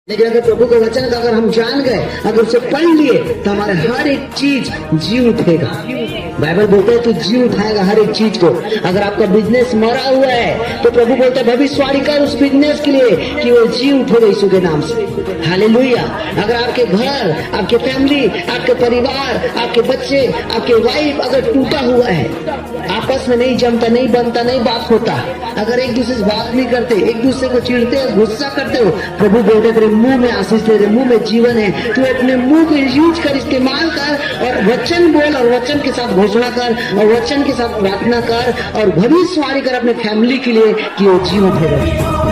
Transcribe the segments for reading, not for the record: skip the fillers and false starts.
लेकिन अगर प्रभु के वचन का अगर हम जान गए, अगर उसे पढ़ लिए, तो हमारे हर एक चीज जी उठेगा। बाइबल बोलते है तू जी उठाएगा हर एक चीज को। अगर आपका बिजनेस मरा हुआ है तो प्रभु बोलते है भविष्यवाणी कर उस बिजनेस के लिए कि वो जी उठेगा यीशु के नाम से। हालेलुया। अगर आपके घर, आपके फैमिली, आपके परिवार, आपके बच्चे, आपके वाइफ अगर टूटा हुआ है, आपस में नहीं जमता, नहीं बनता, नहीं बात होता, अगर एक दूसरे से बात नहीं करते, एक दूसरे को चिढ़ते हो, गुस्सा करते हो, प्रभु बोलते तेरे मुंह में आशीष, तेरे मुंह में जीवन है, तू अपने मुंह को यूज कर, इस्तेमाल कर और वचन बोल और वचन के साथ घोषणा कर और वचन के साथ प्रार्थना कर और भविष्यवाणी कर अपने फैमिली के लिए कि वो जीवन है।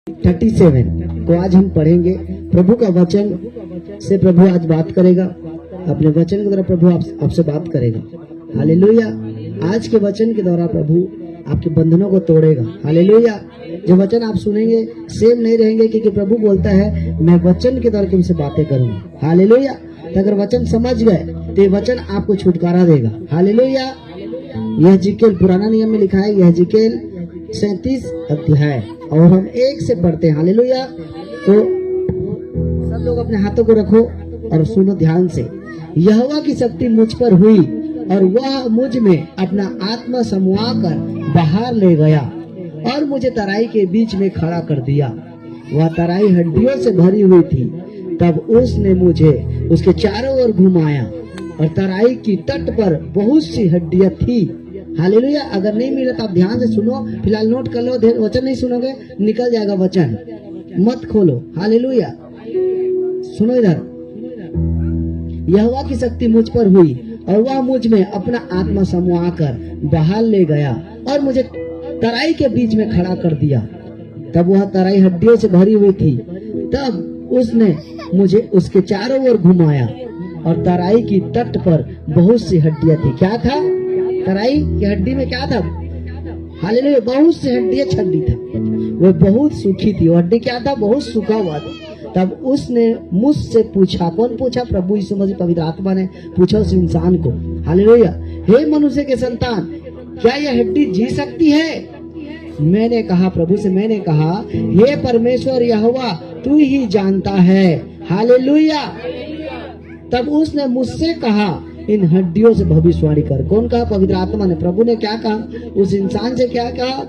37 को आज हम पढ़ेंगे। प्रभु का वचन से प्रभु आज बात करेगा, अपने वचन के द्वारा प्रभु आपसे बात करेगा। हालेलुया। आज के वचन के द्वारा प्रभु आपके बंधनों को तोड़ेगा। हालेलुया। जो वचन आप सुनेंगे सेम नहीं रहेंगे, क्योंकि प्रभु बोलता है मैं वचन के द्वारा तुमसे बातें करूंगा। हालेलुया। तो अगर वचन समझ गए तो ये वचन आपको छुटकारा देगा। हालेलुया। यह जिकेल पुराना नियम में लिखा है, यह जिकेल 37 अध्याय और हम 1 से पढ़ते हैं। हालेलुया। तो सब लोग अपने हाथों को रखो और सुनो ध्यान से। यहोवा की शक्ति मुझ पर हुई और वह मुझ में अपना आत्मा समवा कर बाहर ले गया और मुझे तराई के बीच में खड़ा कर दिया। वह तराई हड्डियों से भरी हुई थी। तब उसने मुझे उसके चारों ओर घुमाया और तराई की तट पर बहुत सी हड्डियां थी। हालेलुया। अगर नहीं मिला तो आप ध्यान से सुनो, फिलहाल नोट कर लो। वचन नहीं सुनोगे निकल जाएगा वचन, मत खोलो। हालेलुया। सुनो इधर। यहोवा की शक्ति मुझ पर हुई और वह मुझ में अपना आत्मा समवा कर बाहर ले गया और मुझे तराई के बीच में खड़ा कर दिया। तब वह तराई हड्डियों से भरी हुई थी। तब उसने मुझे उसके चारों ओर घुमाया और तराई की तट पर बहुत सी हड्डियां थी। क्या था? तराई की हड्डी में क्या था? हालेलुया। बहुत सी हड्डियां छड्डी था, वो बहुत सूखी थी। वो हड्डी क्या था? बहुत सूखा हुआ था। तब उसने मुझसे पूछा, कौन पूछा? प्रभु यीशु मसीह पवित्र आत्मा ने पूछा उस इंसान को। हालेलुया। हे मनुष्य के संतान, क्या यह हड्डी जी सकती है? मैंने कहा, प्रभु से मैंने कहा, हे परमेश्वर यहोवा तू ही जानता है। हालेलुया। तब उसने मुझसे कहा, इन हड्डियों से भविष्यवाणी कर। कौन कहा? पवित्र आत्मा ने। प्रभु ने क्या कहा? उस इंसान से क्या कहा?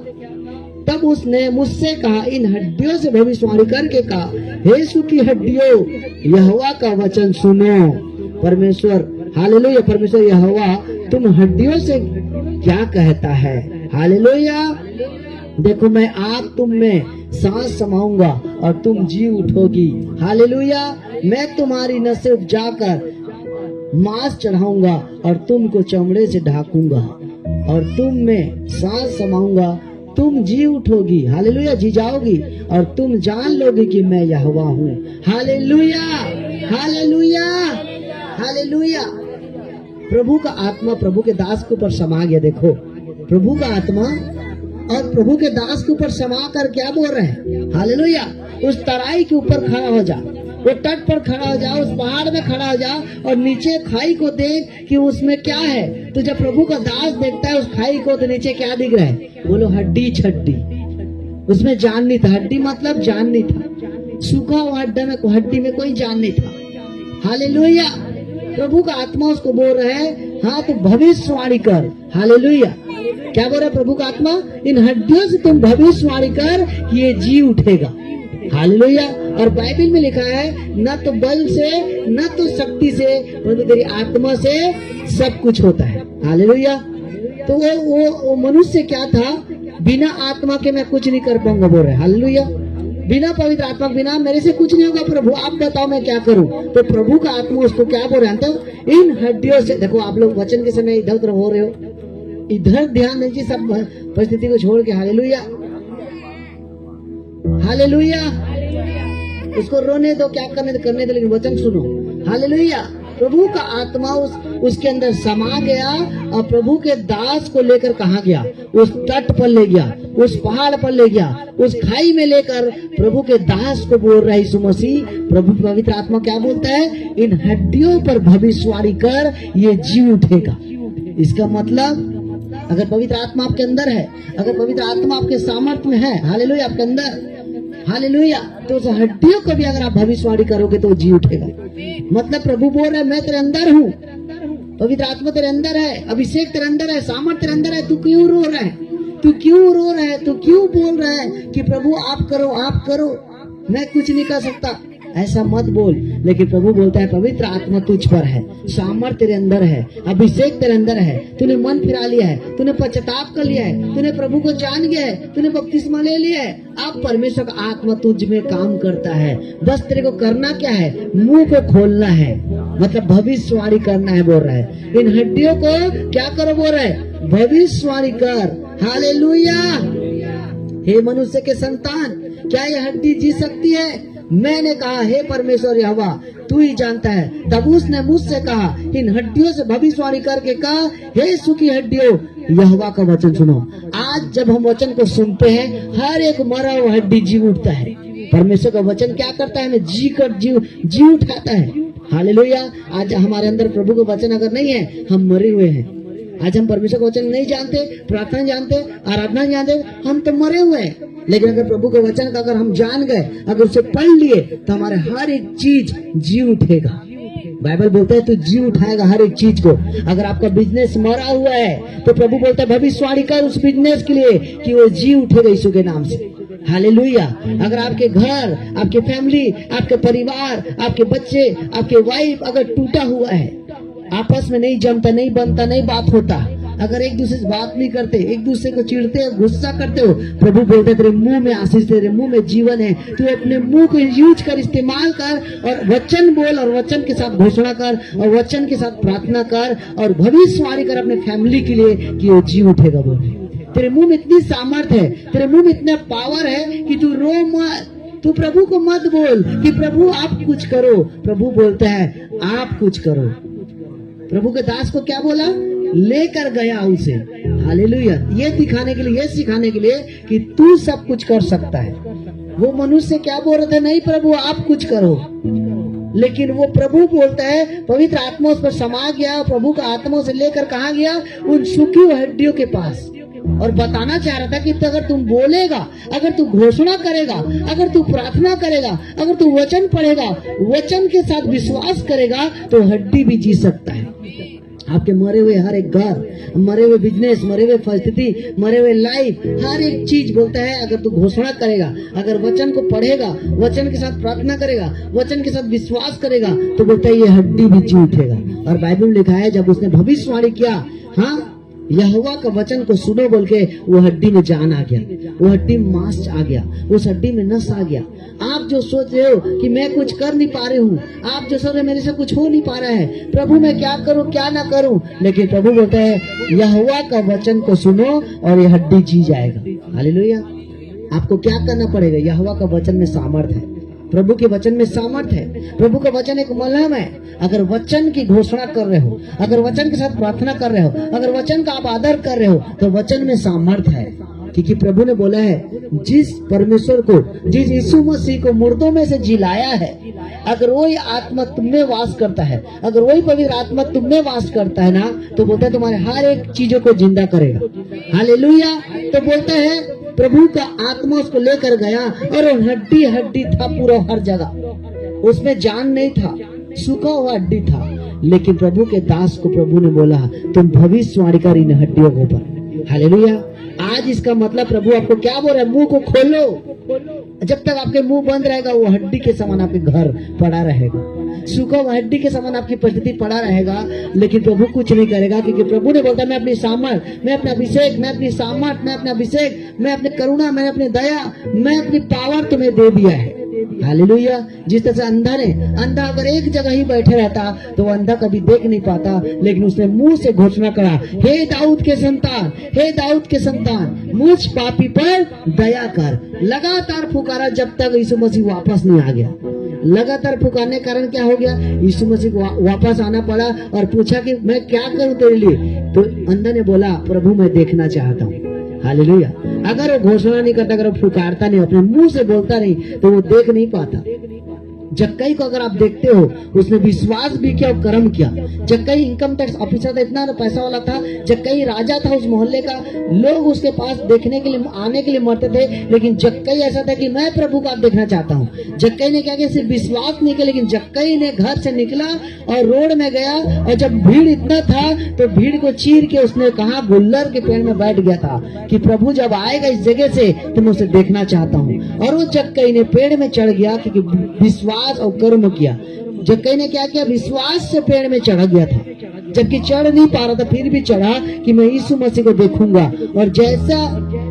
तब उसने मुझसे कहा, इन हड्डियों से भविष्यवाणी करके कहा, हे सूखी हड्डियों, यहोवा का वचन सुनो। परमेश्वर, हालेलुया, परमेश्वर यहोवा तुम हड्डियों से क्या कहता है? हालेलुया। देखो मैं आग तुम में सांस समाऊंगा और तुम जी उठोगी। हालेलुया। मैं तुम्हारी नसें उपजाकर मांस चढ़ाऊंगा और तुमको चमड़े से ढाकूंगा और तुम में सांस समाऊंगा, तुम जी उठोगी। हालेलुया। जी जाओगी और तुम जान लोगे कि मैं यहोवा हूँ। हालेलुया। हालेलुया। हालेलुया। प्रभु का आत्मा प्रभु के दास के ऊपर समा गया। देखो प्रभु का आत्मा और प्रभु के दास के ऊपर समा कर क्या बोल रहे हैं? हालेलुया। उस तराई के ऊपर खड़ा हो जा, वो तट पर खड़ा हो जाओ, उस पहाड़ में खड़ा हो जाओ और नीचे खाई को देख कि उसमें क्या है। तो जब प्रभु का दास देखता है उस खाई को तो नीचे क्या दिख रहा है? बोलो हड्डी छड्डी। उसमें जान नहीं था। हड्डी मतलब जान नहीं था। सूखा हुआ हड्डी में कोई जान नहीं था। हालेलुया। प्रभु का आत्मा उसको बोल रहा है, हाँ तो भविष्यवाणी कर। हालेलुया। क्या बोल रहा है प्रभु का आत्मा? इन हड्डियों से तुम भविष्यवाणी कर कि ये जी उठेगा। हालेलुया। और बाइबल में लिखा है, न तो बल से न तो शक्ति से परंतु तेरी आत्मा से सब कुछ होता है। हालेलुया। तो वो मनुष्य क्या था? बिना आत्मा के मैं कुछ नहीं कर पाऊंगा बोल रहे। हालेलुया। बिना पवित्र आत्मा के बिना मेरे से कुछ नहीं होगा। प्रभु आप बताओ मैं क्या करूं? तो प्रभु का आत्मा उसको क्या बोल रहे हैं? तो इन हड्डियों से, देखो आप लोग वचन के समय इधर उधर हो रहे हो, इधर ध्यान दीजिए सब परिस्थिति को छोड़ के। हालेलुया। हालेलुया। उसको रोने दो, क्या करने दो, लेकिन वचन सुनो। हालेलुया। प्रभु का आत्मा उसके अंदर समा गया और प्रभु के दास को लेकर कहाँ गया? उस तट पर ले गया, उस पहाड़ पर ले गया, उस खाई में लेकर प्रभु के दास को बोल रहा है यीशु मसीह। प्रभु पवित्र आत्मा क्या बोलता है? इन हड्डियों पर भविष्यवाणी कर, ये जी उठेगा। इसका मतलब अगर पवित्र आत्मा आपके अंदर है, अगर पवित्र आत्मा आपके सामर्थ्य में है, हालेलुया, आपके अंदर, हालेलुया, तो उस हड्डियों को भी अगर आप भविष्यवाणी करोगे तो वो जी उठेगा। मतलब प्रभु बोल रहा है मैं तेरे अंदर हूँ, पवित्र आत्मा तेरे अंदर है, अभिषेक तेरे अंदर है, सामर्थ्य तेरे अंदर है, तू क्यों रो रहा है, तू क्यों रो रहा है, तू क्यों बोल रहा है कि प्रभु आप करो, आप करो, मैं कुछ नहीं कर सकता, ऐसा मत बोल। लेकिन प्रभु बोलता है पवित्र आत्मा तुझ पर है, सामर्थ्य तेरे अंदर है, अभिषेक तेरे अंदर है, तूने मन फिरा लिया है, तूने पश्चाताप कर लिया है, तूने प्रभु को जान गया है, तूने बपतिस्मा ले लिया है, अब परमेश्वर का आत्मा तुझ में काम करता है। बस तेरे को करना क्या है, मुंह को खोलना है, मतलब भविष्यवाणी करना है, बोल रहा है। इन हड्डियों को क्या करो बोल रहा है, भविष्यवाणी कर। हालेलुया। हे मनुष्य के संतान, क्या यह हड्डी जी सकती है? मैंने कहा हे परमेश्वर यहोवा तू ही जानता है। तब उसने मुझसे कहा इन हड्डियों से भविष्यवाणी करके कहा हे सूखी हड्डियों यहोवा का वचन सुनो। आज जब हम वचन को सुनते हैं हर एक मरा हुआ हड्डी जी उठता है। परमेश्वर का वचन क्या करता है, हमें जी उठाता है। हालेलुया। आज हमारे अंदर प्रभु का वचन अगर नहीं है हम मरे हुए हैं। आज हम परमेश्वर का वचन नहीं जानते, प्रार्थना जानते, आराधना जानते, हम तो मरे हुए हैं। लेकिन अगर प्रभु के वचन का अगर हम जान गए, अगर उसे पढ़ लिए तो हमारे हर एक चीज जी उठेगा। बाइबल बोलता है तू जी उठाएगा हर एक चीज को। अगर आपका बिजनेस मरा हुआ है तो प्रभु बोलता है भविष्यवाणी कर उस बिजनेस के लिए कि वो जी उठेगा यीशु के नाम से। हालेलुया। अगर आपके घर, आपके फैमिली, आपके परिवार, आपके बच्चे, आपके वाइफ अगर टूटा हुआ है, आपस में नहीं जमता, नहीं बनता, नहीं बात होता, अगर एक दूसरे से बात नहीं करते, एक दूसरे को चिढ़ते हो, गुस्सा करते हो, प्रभु बोलते तेरे मुंह में आशीष, तेरे मुंह में जीवन है। तू अपने मुंह को यूज कर, इस्तेमाल कर और वचन बोल और वचन के साथ घोषणा कर और वचन के साथ प्रार्थना कर और भविष्यवाणी कर अपने फैमिली के लिए कि वो जी उठेगा। बोल तेरे मुंह में इतनी सामर्थ्य है, तेरे मुंह में इतना पावर है कि तू रो मत। तू प्रभु को मत बोल कि प्रभु आप कुछ करो। प्रभु बोलता है आप कुछ करो। प्रभु के दास को क्या बोला, लेकर गया उसे। हालेलुया। ये दिखाने के लिए, ये सिखाने के लिए कि तू सब कुछ कर सकता है। वो मनुष्य क्या बोल रहे थे, नहीं प्रभु आप कुछ करो, लेकिन वो प्रभु बोलता है पवित्र आत्मा उस पर समा गया। प्रभु का आत्मा से लेकर कहाँ गया, उन सूखी हुई हड्डियों के पास, और बताना चाह रहा था कि अगर तुम बोलेगा, अगर तू घोषणा करेगा, अगर तू प्रार्थना करेगा, अगर तू वचन पढ़ेगा, वचन के साथ विश्वास करेगा तो हड्डी भी जी सकता है। आपके मरे हुए हर एक घर, मरे हुए बिजनेस, मरे हुए परिस्थिति, मरे हुए लाइफ, हर एक चीज बोलता है अगर तू घोषणा करेगा, अगर वचन को पढ़ेगा, वचन के साथ प्रार्थना करेगा, वचन के साथ विश्वास करेगा तो बोलता है ये हड्डी भी जी उठेगा। और बाइबल में लिखा है जब उसने भविष्यवाणी किया, हाँ यहोवा का वचन को सुनो बोल के, वो हड्डी में जान आ गया, वो हड्डी में मांस आ गया, उस हड्डी में नस आ गया। आप जो सोच रहे हो कि मैं कुछ कर नहीं पा रहे हूँ, आप जो सोच रहे मेरे से कुछ हो नहीं पा रहा है, प्रभु मैं क्या करूँ क्या ना करूँ, लेकिन प्रभु बोलता है यहोवा का वचन को सुनो और ये हड्डी जी जाएगा। हालेलुया। आपको क्या करना पड़ेगा, यहोवा का वचन में सामर्थ है, प्रभु के वचन में सामर्थ है। प्रभु का वचन एक मलहम है। अगर वचन की घोषणा कर रहे हो, अगर वचन के साथ प्रार्थना कर रहे हो, अगर वचन का आप आदर कर रहे हो तो वचन में सामर्थ है। क्योंकि प्रभु ने बोला है जिस परमेश्वर को, जिस यीशु मसीह को मुर्दों में से जिलाया है, अगर वही आत्मा तुम में वास करता है, अगर वही पवित्र आत्मा तुम में वास करता है ना, तो बोलता है तुम्हारे हर एक चीजों को जिंदा करेगा। हालेलुया। तो बोलता है प्रभु का आत्मा उसको लेकर गया और हड्डी हड्डी था पूरा हर जगह, उसमें जान नहीं था, सूखा हुआ हड्डी था। लेकिन प्रभु के दास को प्रभु ने बोला तुम भविष्यवाणी कर इन हड्डियों के ऊपर। हालेलुया। आज इसका मतलब प्रभु आपको क्या बोल रहा है, मुंह को खोलो। जब तक आपके मुंह बंद रहेगा वो हड्डी के समान आपके घर पड़ा रहेगा, सूखा हुआ हड्डी के समान आपकी परिस्थिति पड़ा रहेगा, लेकिन प्रभु कुछ नहीं करेगा। क्योंकि प्रभु ने बोलता मैं अपनी सामर्थ, मैं अपना अभिषेक, मैं अपनी सामर्थ, मैं अपना अभिषेक, मैं अपनी करुणा, मैं अपनी दया, मैं अपनी पावर तुम्हें दे दिया है। हालेलुया। जिस तरह से अंधा अगर एक जगह ही बैठे रहता तो वो अंधा कभी देख नहीं पाता, लेकिन उसने मुंह से घोषणा करा हे दाऊद के संतान, हे दाऊद के संतान मुझ पापी पर दया कर। लगातार पुकारा जब तक यीशु मसीह वापस नहीं आ गया। लगातार पुकारने के कारण क्या हो गया, यीशु मसीह को वापस आना पड़ा और पूछा कि मैं क्या करूं तेरे लिए। तो अंधा ने बोला प्रभु मैं देखना चाहता हूँ। हालेलुया। अगर वो घोषणा नहीं करता, अगर वो पुकारता नहीं, अपने मुंह से बोलता नहीं, तो वो देख नहीं पाता। जक्कई को अगर आप देखते हो, उसने विश्वास भी किया और कर्म किया। जक्कई इनकम टैक्स ऑफिसर था, इतना पैसा वाला था। जक्कई राजा था उस मोहल्ले का, लोग उसके पास देखने के लिए आने के लिए मरते थे, लेकिन जक्कई ऐसा था कि मैं प्रभु को आप देखना चाहता हूँ। जक्कई ने क्या किया, सिर्फ विश्वास नहीं किया, लेकिन जक्कई ने घर से निकला और रोड में गया, और जब भीड़ इतना था तो भीड़ को चीर के उसने कहा, गुल्लर के पेड़ में बैठ गया था कि प्रभु जब आएगा इस जगह से तो मैं उसे देखना चाहता हूँ। और वो जक्कई ने पेड़ में चढ़ गया क्योंकि विश्वास और कर्म किया। जक्कई ने क्या किया, विश्वास से पेड़ में चढ़ गया था, जबकि चढ़ नहीं पा रहा था, फिर भी चढ़ा कि मैं यीशु मसीह को देखूंगा। और जैसा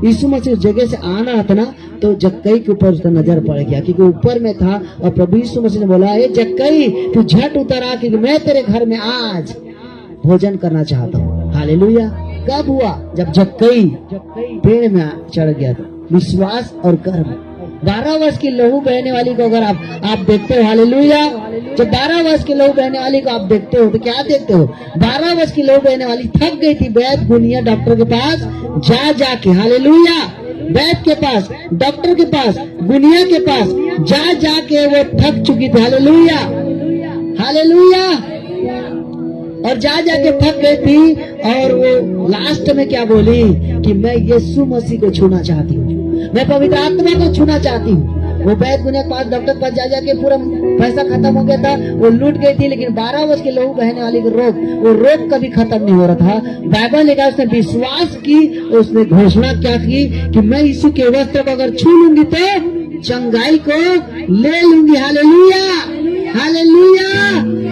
यीशु मसीह उस जगह से आना था ना, तो जक्कई के ऊपर उसका नजर पड़ गया क्योंकि ऊपर में था। और प्रभु यीशु मसीह ने बोला, हे जक्कई तू झट उतर आ, क्योंकि मैं तेरे घर में आज भोजन करना चाहता हूँ। हालेलुया। कब हुआ, जब जक्कई पेड़ में चढ़ गया था। विश्वास और कर्म। 12 वर्ष की लहू बहने वाली को अगर आप देखते हो, हालेलुया, जब 12 वर्ष की लहू बहने वाली को आप देखते हो तो क्या देखते हो, 12 वर्ष की लहू बहने वाली थक गई थी वैद्य गुनिया डॉक्टर के पास जा जाके, हालेलुया, वैद्य के पास, डॉक्टर के पास, गुनिया के पास जा जाके वो थक चुकी थी। Hallelujah, hallelujah. और जा जाके थक गई थी, और वो लास्ट में क्या बोली कि मैं यीशु मसीह को छूना चाहती हूँ, मैं पवित्र आत्मा को छूना चाहती हूँ। वो वैद्य गुनिया के पास, डॉक्टर के पास जा जाके पूरा पैसा खत्म हो गया था, वो लूट गई थी, लेकिन 12 वर्ष के लहू बहने वाली का रोग, वो रोग कभी खत्म नहीं हो रहा था। बाइबल लिखा, उसने विश्वास की, उसने घोषणा क्या की कि मैं यीशु के वस्त्र को अगर छू लूंगी तो चंगाई को ले लूंगी। Hallelujah, hallelujah.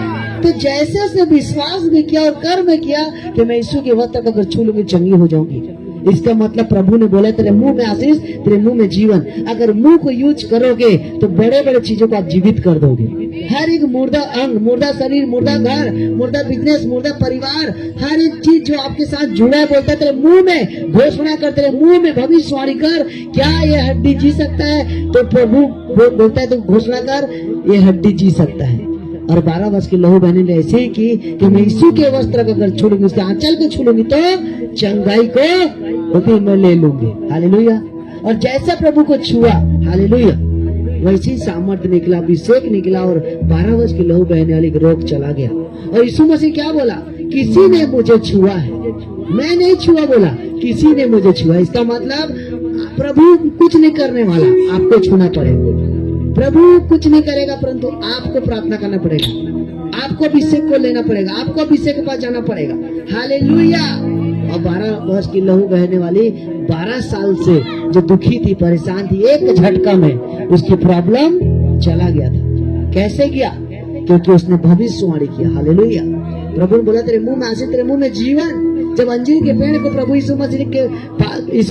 तो जैसे उसने विश्वास भी किया और कर्म किया कि मैं यीशु के वस्त्र को अगर छू लूंगी चंगी हो जाऊंगी। इसका मतलब प्रभु ने बोला, तेरे मुंह में आशीष, तेरे मुंह में जीवन। अगर मुंह को यूज करोगे तो बड़े बड़े चीजों को आप जीवित कर दोगे। हर एक मुर्दा अंग, मुर्दा शरीर, मुर्दा घर, मुर्दा बिजनेस, मुर्दा परिवार, हर एक चीज जो आपके साथ जुड़ा है, बोलता है तेरे मुंह में घोषणा कर, तेरे मुंह में भविष्यवाणी कर, क्या ये हड्डी जी सकता है? तो प्रभु बोलता है, तो घोषणा कर, ये हड्डी जी सकता है। और 12 वर्ष की लहू बहने ने ऐसे ही की कि मैं यीशु के वस्त्र को अगर छू लूंगी, उसके आंचल को छू लूंगी तो चंगाई को मैं ले लूंगी। हालेलुया। और जैसा प्रभु को छुआ, हालेलुया, वैसे ही सामर्थ्य निकला, अभिषेक निकला, और 12 वर्ष की लहू बहने वाली रोग चला गया। और यीशु मसीह क्या बोला, किसी ने मुझे छुआ है, मैं नहीं छुआ, बोला किसी ने मुझे छुआ। इसका मतलब प्रभु कुछ नहीं करने वाला, आपको छूना पड़ेगा। प्रभु कुछ नहीं करेगा, परंतु आपको प्रार्थना करना पड़ेगा, आपको अभिषेक को लेना पड़ेगा, आपको अभिषेक के पास जाना पड़ेगा। हालेलुया। और 12 वर्ष की लहू बहने वाली 12 साल से जो दुखी थी, परेशान थी, एक झटका में उसकी प्रॉब्लम चला गया था। कैसे गया? क्योंकि उसने भविष्यवाणी किया। हालेलुया। प्रभु ने बोला, तेरे मुंह में आशीष, तेरे मुंह में जीवन। जब अंजीर के पेड़ को प्रभु यीशु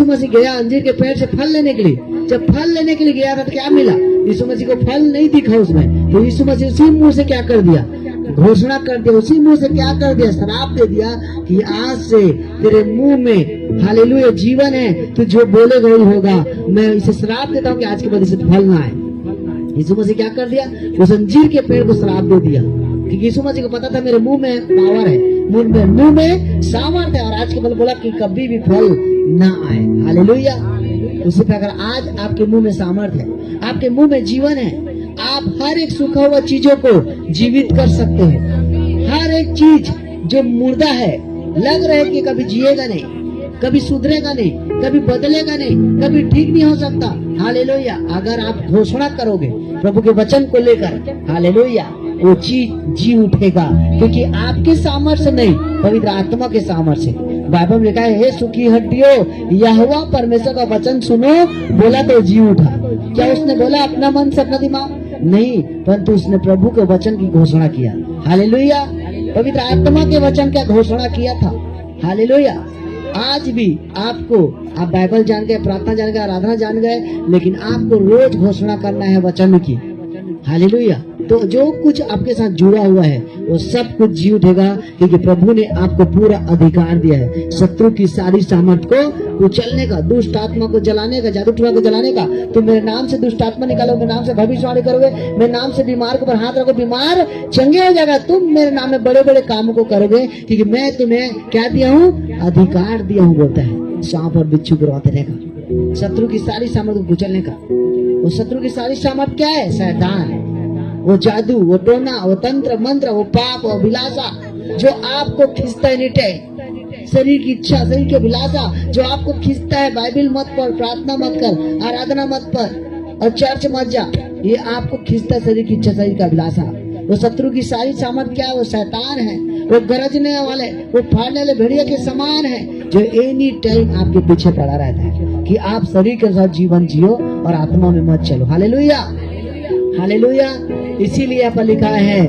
मसीह गया अंजीर के पेड़ से फल लेने के लिए, जब फल लेने के लिए गया था तो क्या मिला? यीशु मसीह को फल नहीं दिखा उसमें। तो यीशु मसीह उसी मुंह से क्या कर दिया? घोषणा कर दिया। उसी मुंह से क्या कर दिया? श्राप दे दिया कि आज से तेरे मुंह में, हालेलुया, जीवन है, तू जो बोलेगा वही होगा। मैं इसे श्राप देता हूँ कि आज के बाद इसे फल ना आए। यीशु मसीह क्या कर दिया? उस अंजीर के पेड़ को श्राप दे दिया, क्योंकि यीशु मसीह को पता था मेरे मुंह में पावर है, मुंह में सामर्थ है, और आज के बाद बोला कि कभी भी फल ना आए। हालेलुया। उसी प्रकार आज आपके मुंह में सामर्थ है, आपके मुंह में जीवन है, आप हर एक सूखा हुआ चीजों को जीवित कर सकते हैं। हर एक चीज जो मुर्दा है, लग रहा है कि कभी जिएगा नहीं, कभी सुधरेगा नहीं, कभी बदलेगा नहीं, कभी ठीक नहीं हो सकता। हालेलुया। अगर आप घोषणा करोगे प्रभु के वचन को लेकर, हालेलुया, वो चीज जी उठेगा, क्योंकि आपके सामर्थ्य नहीं, पवित्र आत्मा के सामर्थ्य। बाइबल में लिखा है, हे सुखी हड्डियों, यहोवा परमेश्वर का वचन सुनो, बोला तो जी उठा। क्या उसने बोला अपना मन से, अपना दिमाग? नहीं, परंतु उसने प्रभु के वचन की घोषणा किया। हालेलुया। पवित्र आत्मा के वचन का घोषणा किया था। हालेलुया। आज भी आपको, आप बाइबल जान गए, प्रार्थना जान गए, आराधना जान गए, लेकिन आपको रोज घोषणा करना है वचन की। हालेलुया। तो जो कुछ आपके साथ जुड़ा हुआ है वो सब कुछ जी उठेगा, क्योंकि प्रभु ने आपको पूरा अधिकार दिया है शत्रु की सारी सामर्थ को कुचलने का, दुष्ट आत्मा को जलाने का, जादू टोना को जलाने का। तुम मेरे नाम से दुष्ट आत्मा निकालोगे, मेरे नाम से भविष्यवाणी करोगे, मेरे नाम से बीमार के ऊपर हाथ रखो, बीमार चंगे हो जाएगा। तुम मेरे नाम में बड़े बड़े कामों को करोगे, क्योंकि मैं तुम्हें क्या दिया हूँ? अधिकार दिया हूँ, बोलता है। सांप और बिच्छू को रोते रहेगा, शत्रु की सारी सामर्थ को कुचलने का। वो शत्रु की सारी सामर्थ क्या है? शैतान है। वो जादू, वो टोना, वो तंत्र मंत्र, वो पाप, वो अभिलाषा जो आपको खींचता है नीचे, शरीर की इच्छा, शरीर की अभिलाषा जो आपको खींचता है, बाइबल मत पढ़, प्रार्थना मत कर, आराधना मत पढ़ और चर्च मत जा, ये आपको खींचता है शरीर की इच्छा, शरीर का अभिलाषा। वो शत्रु की सारी सामर्थ क्या है? वो शैतान है, वो गरजने वाले, वो फाड़ने वाले भेड़िया के समान है जो एनी टाइम आपके पीछे पड़ा रहता है कि आप शरीर के साथ जीवन जियो और आत्मा में मत चलो। Hallelujah, hallelujah. इसीलिए यहाँ पर लिखा है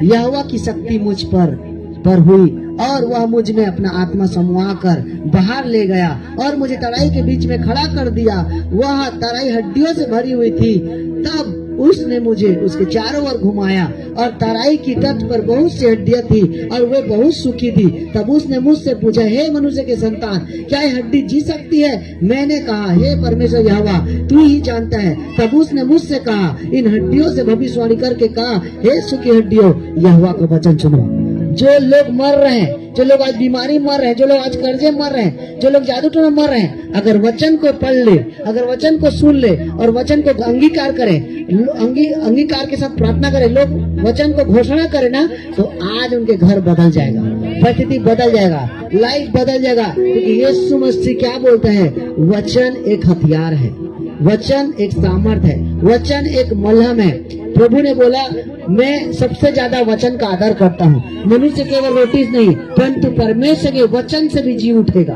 यहोवा की शक्ति मुझ पर हुई और वह मुझ में अपना आत्मा समवा कर बाहर ले गया और मुझे तराई के बीच में खड़ा कर दिया। वह तराई हड्डियों से भरी हुई थी। तब उसने मुझे उसके चारों ओर घुमाया और तराई की तट पर बहुत सी हड्डियां थी और वे बहुत सूखी थी। तब उसने मुझसे पूछा, हे मनुष्य के संतान, क्या ये हड्डी जी सकती है? मैंने कहा, हे परमेश्वर यहोवा, तू ही जानता है। तब उसने मुझसे कहा, इन हड्डियों से भविष्यवाणी करके कहा, हे सूखी हड्डियों, यहोवा का वचन सुनो। जो लोग मर रहे हैं, जो लोग आज बीमारी मर रहे हैं, जो लोग आज कर्जे मर रहे हैं, जो लोग जादू टोना मर रहे हैं, अगर वचन को पढ़ ले, अगर वचन को सुन ले और वचन को अंगीकार करे, अंगीकार के साथ प्रार्थना करे, लोग वचन को घोषणा करे ना, तो आज उनके घर बदल जाएगा, परिस्थिति बदल जाएगा, लाइफ बदल जाएगा। क्योंकि यीशु मसीह क्या बोलता है? वचन एक हथियार है, वचन एक सामर्थ है, वचन एक मलहम है। प्रभु ने बोला, मैं सबसे ज्यादा वचन का आदर करता हूँ। मनुष्य केवल रोटी नहीं परंतु परमेश्वर के वचन से भी जी उठेगा।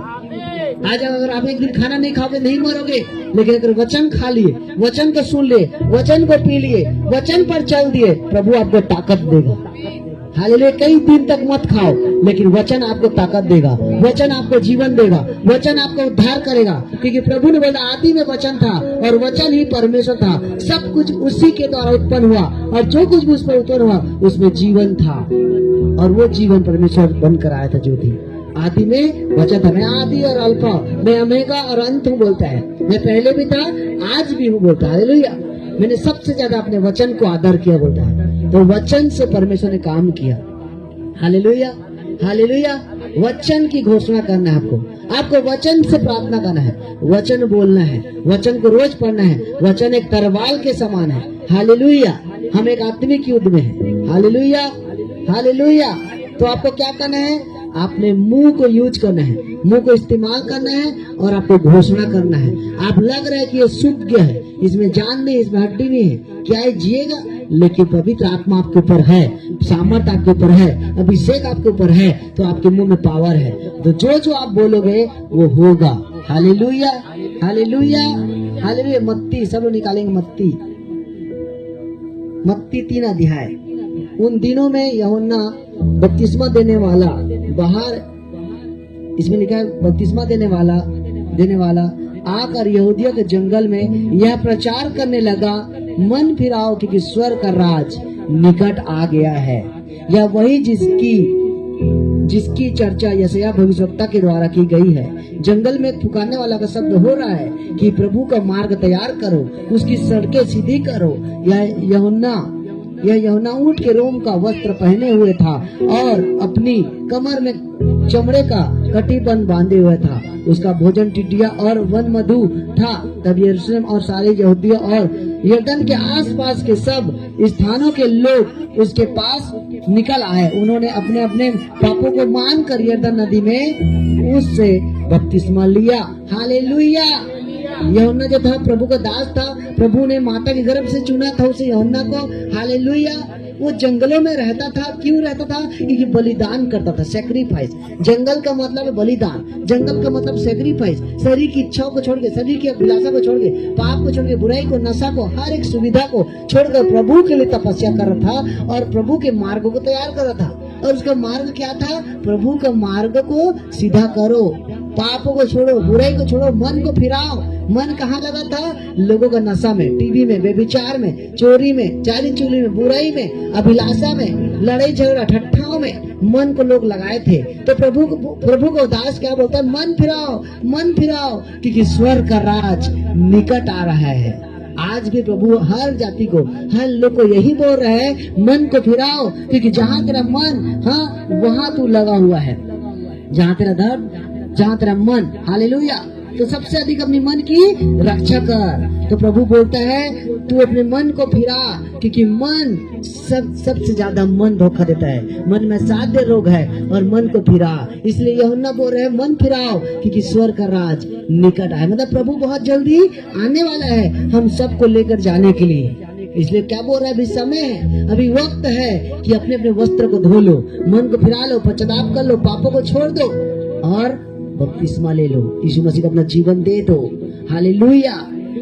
आज अगर आप एक दिन खाना नहीं खाओगे नहीं मरोगे, लेकिन अगर वचन खा लिए, वचन को सुन लिए, वचन को पी लिए, वचन पर चल दिए, प्रभु आपको ताकत देगा। हालेलुया। कई दिन तक मत खाओ, लेकिन वचन आपको ताकत देगा, वचन आपको जीवन देगा, वचन आपको उद्धार करेगा। क्योंकि प्रभु ने बोला, आदि में वचन था और वचन ही परमेश्वर था, सब कुछ उसी के द्वारा उत्पन्न हुआ और जो कुछ भी उस पर उत्पन्न हुआ उसमें जीवन था और वो जीवन परमेश्वर बनकर आया था। जो थी आदि में वचन था। मैं आदि और अल्फा, मैं ओमेगा और अंत हूँ बोलता है। मैं पहले भी था, आज भी हूँ बोलता है। हालेलुया। मैंने सबसे ज्यादा अपने वचन को आदर किया बोलता है। तो वचन से परमेश्वर ने काम किया। Hallelujah, hallelujah. वचन की घोषणा करना है आपको वचन से प्रार्थना करना है, वचन बोलना है, वचन को रोज पढ़ना है। वचन एक तरवाल के समान है। हालेलुया। हम एक आत्मिक युद्ध में है। Hallelujah, hallelujah. तो आपको क्या करना है? आपने मुंह को यूज करना है, मुंह को इस्तेमाल करना है और आपको घोषणा करना है। आप लग रहा है कि ये शुद्ध है, इसमें जान नहीं, इसमें हड्डी नहीं है, क्या ये जिएगा? लेकिन पवित्र आत्मा आपके ऊपर है, सामर्थ आपके ऊपर है, अभिषेक आपके ऊपर है, तो आपके मुंह में पावर है। तो जो आप बोलोगे वो होगा। Hallelujah, hallelujah, hallelujah. मत्ती, सब लोग निकालेंगे मत्ती 3 अध्याय। उन दिनों में यूहन्ना बपतिस्मा देने वाला बाहर, इसमें लिखा है बपतिस्मा देने वाला आकर यहूदियों के जंगल में यह प्रचार करने लगा, मन फिराओ क्योंकि स्वर्ग का राज निकट आ गया है। यह वही जिसकी चर्चा यशायाह भविष्यवक्ता के द्वारा की गई है। जंगल में पुकारने वाला का शब्द हो रहा है कि प्रभु का मार्ग तैयार करो, उसकी सड़कें सीधी करो। यह यूहन्ना ऊंट के रोम का वस्त्र पहने हुए था और अपनी कमर में चमड़े का कटीबंध बांधे हुए था। उसका भोजन टिड्डियां और वन मधु था। तब यरूशलेम और सारे यहूदियों और यरदन के आसपास के सब स्थानों के लोग उसके पास निकल आए। उन्होंने अपने अपने पापों को मानकर यरदन नदी में उससे बपतिस्मा लिया। हालेलुया। यूहन्ना जो था प्रभु का दास था, प्रभु ने माता के गर्भ से चुना था उसे यूहन्ना को। हालेलुया। वो जंगलों में रहता था। क्यों रहता था? क्योंकि बलिदान करता था, सैक्रिफाइस। जंगल का मतलब है बलिदान, जंगल का मतलब सैक्रिफाइस। शरीर की इच्छाओं को छोड़ के, शरीर की अभिलाषा को छोड़ के, पाप को छोड़ के, बुराई को, नशा को, हर एक सुविधा को छोड़कर प्रभु के लिए तपस्या कर रहा था और प्रभु के मार्ग को तैयार कर रहा था। और उसका मार्ग क्या था? प्रभु का मार्ग को सीधा करो, पापों को छोड़ो, बुराई को छोड़ो, मन को फिराओ। मन कहाँ लगा था? लोगों का नशा में, टीवी में, व्यभिचार में, चोरी में, चाली चुली में, बुराई में, अभिलाषा में, लड़ाई झगड़ा ठट्ठाओं में मन को लोग लगाए थे। तो प्रभु को दास क्या बोलता है? मन फिराओ, मन फिराओ, क्योंकि स्वर्ग का राज निकट आ रहा है। आज भी प्रभु हर जाति को, हर लोग को यही बोल रहा है, मन को फिराओ, क्योंकि जहाँ तेरा मन, हाँ, वहाँ तू लगा हुआ है। जहाँ तेरा धर्म, जहाँ तेरा मन, हालेलुया, तो सबसे अधिक अपने मन की रक्षा कर। तो प्रभु बोलता है तू अपने मन को फिरा, क्योंकि मन सबसे ज्यादा मन धोखा देता है। मन में 7 रोग है और मन को फिरा। इसलिए यूहन्ना बोल रहे हैं मन फिराओ, क्योंकि स्वर्ग का राज निकट है। मतलब प्रभु बहुत जल्दी आने वाला है हम सबको लेकर जाने के लिए। इसलिए क्या बोल रहा है, अभी समय है, अभी वक्त है कि अपने अपने वस्त्र को धो लो, मन को फिरा लो, पश्चाताप कर लो, पापों को छोड़ दो और बपतिस्मा ले लो, यीशु मसीह को अपना जीवन दे दो। हालेलुया।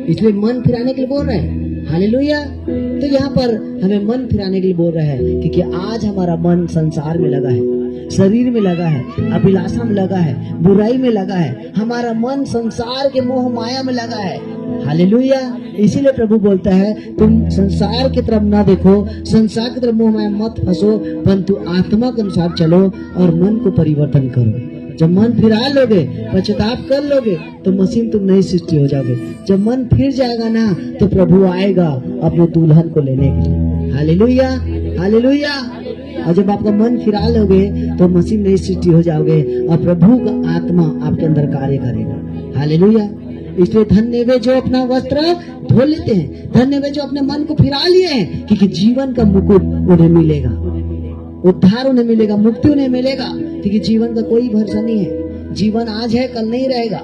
इसलिए मन फिराने के लिए बोल रहे हैं। हालेलुया। तो यहाँ पर हमें मन फिराने के लिए बोल रहे हैं, क्योंकि आज हमारा मन संसार में लगा है, शरीर में लगा है, अभिलाषा में लगा है, बुराई में लगा है। हमारा मन संसार के मोह माया में लगा है। हालेलुया। इसीलिए प्रभु बोलता है तुम संसार की तरफ ना देखो, संसार की तरफ मोह माया मत फंसो, परंतु आत्मा के अनुसार चलो और मन को परिवर्तन करो। जब मन फिरा लोगे, पश्चाताप कर लोगे, तो मसीह तुम नई सृष्टि हो जाओगे। जब मन फिर जाएगा ना, तो प्रभु आएगा अपने दुल्हन को लेने के लिए। Hallelujah, hallelujah. और जब आपका मन फिरा लोगे, तो मसीह नई सृष्टि हो जाओगे और प्रभु का आत्मा आपके अंदर कार्य करेगा। हालेलुया। इसलिए धन्य वे जो अपना वस्त्र धो लेते हैं, धन्य वे जो अपने मन को फिरा लिए हैं, क्योंकि जीवन का मुकुट उन्हें मिलेगा, उद्धार उन्हें मिलेगा, मुक्ति उन्हें मिलेगा। क्योंकि जीवन का कोई भरोसा नहीं है। जीवन आज है, कल नहीं रहेगा।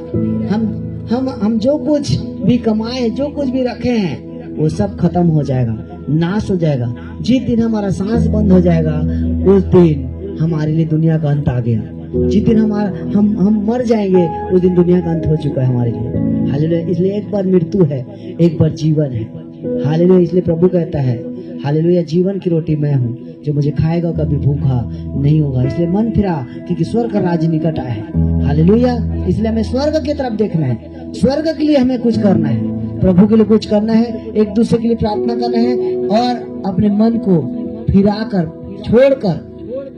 हम जो कुछ भी कमाए, जो कुछ भी रखे हैं, वो सब खत्म हो जाएगा, नाश हो जाएगा। जिस दिन हमारा सांस बंद हो जाएगा, उस दिन हमारे लिए दुनिया का अंत आ गया। जिस दिन हम मर जाएंगे, उस दिन दुनिया का अंत हो चुका है हमारे लिए। हालेलुया। इसलिए एक बार मृत्यु है, एक बार जीवन है। हालेलुया। इसलिए प्रभु कहता है हालेलुया, जीवन की रोटी मैं हूँ, जो मुझे खाएगा कभी भूखा नहीं होगा। इसलिए मन फिरा, क्योंकि स्वर्ग का राज निकट आया है। हालेलुया। इसलिए हमें स्वर्ग की तरफ देखना है, स्वर्ग के लिए हमें कुछ करना है, प्रभु के लिए कुछ करना है, एक दूसरे के लिए प्रार्थना करना है और अपने मन को फिरा कर, छोड़कर,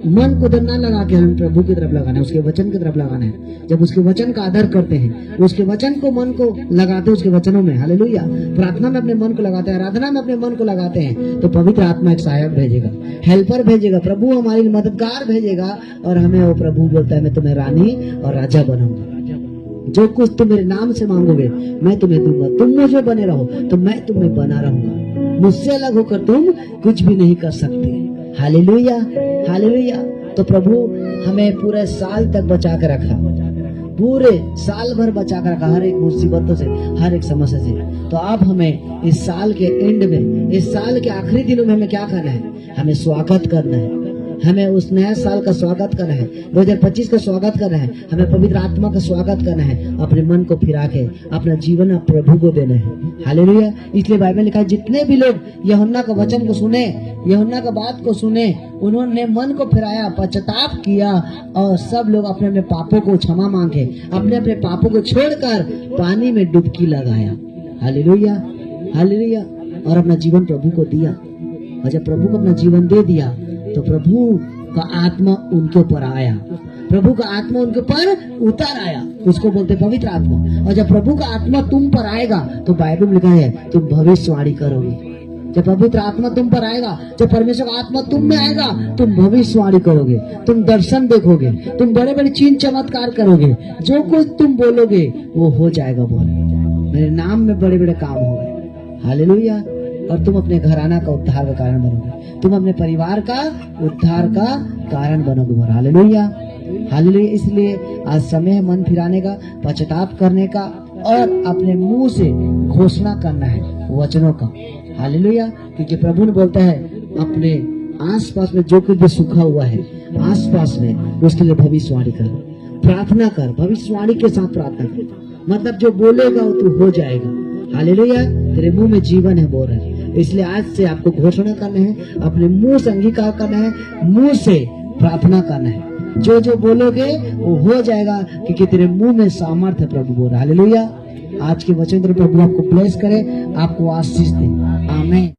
मन को ना लगा के हमें प्रभु की तरफ लगाना है, उसके वचन की तरफ लगाना है। जब उसके वचन का आदर करते हैं, उसके वचन को मन को लगाते हैं, उसके वचनों में, हालेलुया, प्रार्थना में अपने मन को लगाते हैं, आराधना में अपने मन को लगाते हैं, तो पवित्र आत्मा एक सहायक भेजेगा, हेल्पर भेजेगा, प्रभु हमारी मददगार भेजेगा और हमें वो प्रभु बोलता है मैं तुम्हें रानी और राजा बनाऊंगा। जो कुछ तुम मेरे नाम से मांगोगे मैं तुम्हें दूंगा। तुम मुझे बने रहो तो मैं तुम्हें बना रहूंगा। मुझसे अलग होकर तुम कुछ भी नहीं कर सकते। Hallelujah, hallelujah. तो प्रभु हमें पूरे साल तक बचा कर रखा, पूरे साल भर बचा कर रखा, हर एक मुसीबतों से, हर एक समस्या से। तो अब हमें इस साल के एंड में, इस साल के आखिरी दिनों में हमें क्या करना है? हमें स्वागत करना है, हमें उस नया साल का स्वागत करना है, 2025 का स्वागत करना है, हमें पवित्र आत्मा का स्वागत करना है, अपने मन को फिरा के अपना जीवन आप प्रभु को देना है। हालेलुया। इसलिए बाइबल लिखा है जितने भी लोग यूहन्ना का वचन को सुने, यूहन्ना का बात को सुने, उन्होंने मन को फिराया, पश्चाताप किया और सब लोग अपने अपने पापों को क्षमा मांगे, अपने अपने पापों को छोड़कर पानी में डुबकी लगाया। Hallelujah, hallelujah. और अपना जीवन प्रभु को दिया। और जब प्रभु को अपना जीवन दे दिया तो प्रभु का आत्मा उनके ऊपर आया, प्रभु का आत्मा उनके ऊपर उतर आया, उसको बोलते पवित्र आत्मा। और जब प्रभु का आत्मा तुम पर आएगा तो बाइबल में लिखा है तुम भविष्यवाणी करोगे। जब पवित्र आत्मा तुम पर आएगा, जब परमेश्वर का आत्मा तुम में आएगा, तुम भविष्यवाणी करोगे, तुम दर्शन देखोगे, तुम बड़े बड़े चिन्ह चमत्कार करोगे, जो कुछ तुम बोलोगे वो हो जाएगा। बोले मेरे नाम में बड़े बड़े काम होंगे। हालेलुया। और तुम अपने घराना का उद्धार का कारण बनोगे, तुम अपने परिवार का उद्धार का कारण बनोगे। Hallelujah, hallelujah. इसलिए आज समय है मन फिराने का, पश्चाताप करने का और अपने मुंह से घोषणा करना है वचनों का। हालेलुया। क्योंकि प्रभु ने बोलता है अपने आसपास में जो कुछ भी सूखा हुआ है आसपास में, उसके लिए भविष्यवाणी कर, प्रार्थना कर, भविष्यवाणी के साथ प्रार्थना कर। मतलब जो बोलेगा वो तू हो जाएगा। हालेलुया। तेरे मुंह में जीवन है बोल रहा है। इसलिए आज से आपको घोषणा करना है, अपने मुंह से अंगीकार करना है, मुंह से प्रार्थना करना है। जो जो बोलोगे वो हो जाएगा, क्योंकि तेरे मुंह में सामर्थ्य प्रभु बोल रहा है। हालेलुया। आज के वचन प्रभु आपको ब्लेस करे, आपको आशीष दे। आमीन।